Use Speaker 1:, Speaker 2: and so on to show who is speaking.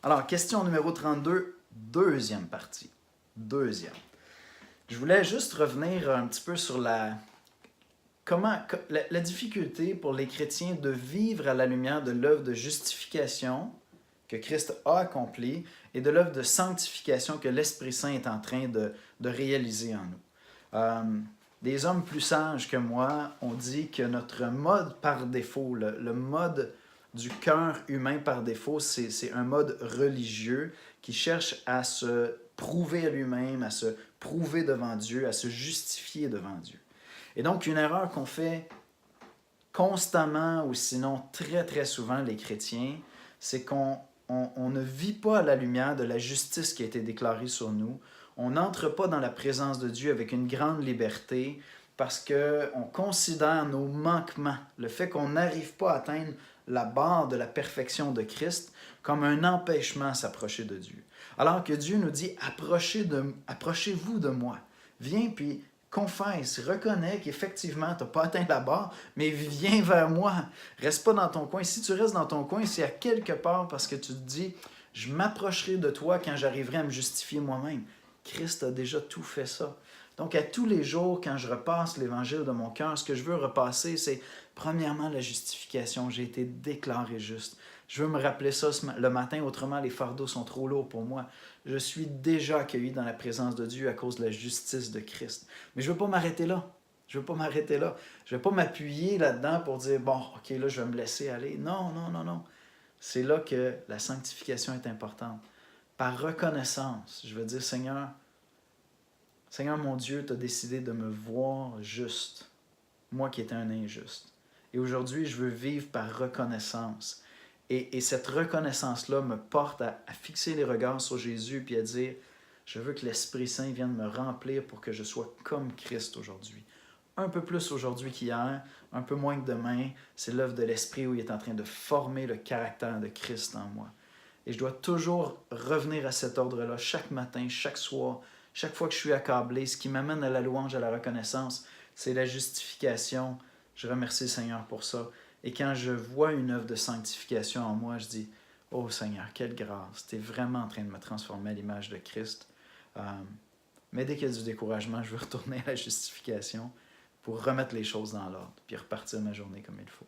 Speaker 1: Alors, question numéro 32, deuxième partie. Deuxième. Je voulais juste revenir un petit peu sur la difficulté pour les chrétiens de vivre à la lumière de l'œuvre de justification que Christ a accomplie et de l'œuvre de sanctification que l'Esprit Saint est en train de réaliser en nous. Des hommes plus sages que moi ont dit que notre mode par défaut, le mode du cœur humain par défaut, c'est un mode religieux qui cherche à se prouver à lui-même, à se prouver devant Dieu, à se justifier devant Dieu. Et donc, une erreur qu'on fait constamment, ou sinon très, très souvent, les chrétiens, c'est qu'on ne vit pas à la lumière de la justice qui a été déclarée sur nous. On n'entre pas dans la présence de Dieu avec une grande liberté parce qu'on considère nos manquements, le fait qu'on n'arrive pas à atteindre la barre de la perfection de Christ, comme un empêchement à s'approcher de Dieu. Alors que Dieu nous dit, approchez-vous de moi. Viens, puis confesse, reconnais qu'effectivement, tu n'as pas atteint la barre, mais viens vers moi. Reste pas dans ton coin. Si tu restes dans ton coin, c'est à quelque part parce que tu te dis, je m'approcherai de toi quand j'arriverai à me justifier moi-même. Christ a déjà tout fait ça. Donc, à tous les jours, quand je repasse l'Évangile de mon cœur, ce que je veux repasser, c'est premièrement la justification. J'ai été déclaré juste. Je veux me rappeler ça le matin, autrement les fardeaux sont trop lourds pour moi. Je suis déjà accueilli dans la présence de Dieu à cause de la justice de Christ. Mais je ne veux pas m'arrêter là. Je ne veux pas m'arrêter là. Je ne veux pas m'appuyer là-dedans pour dire, bon, OK, là, je vais me laisser aller. Non, non, non, non. C'est là que la sanctification est importante. Par reconnaissance, je veux dire, Seigneur mon Dieu, tu as décidé de me voir juste, moi qui étais un injuste. Et aujourd'hui, je veux vivre par reconnaissance. Et cette reconnaissance-là me porte à fixer les regards sur Jésus puis à dire, je veux que l'Esprit Saint vienne me remplir pour que je sois comme Christ aujourd'hui. Un peu plus aujourd'hui qu'hier, un peu moins que demain, c'est l'œuvre de l'Esprit où il est en train de former le caractère de Christ en moi. Et je dois toujours revenir à cet ordre-là chaque matin, chaque soir, chaque fois que je suis accablé. Ce qui m'amène à la louange, à la reconnaissance, c'est la justification. Je remercie le Seigneur pour ça. Et quand je vois une œuvre de sanctification en moi, je dis, oh Seigneur, quelle grâce, tu es vraiment en train de me transformer à l'image de Christ. Mais dès qu'il y a du découragement, je veux retourner à la justification pour remettre les choses dans l'ordre, puis repartir ma journée comme il faut.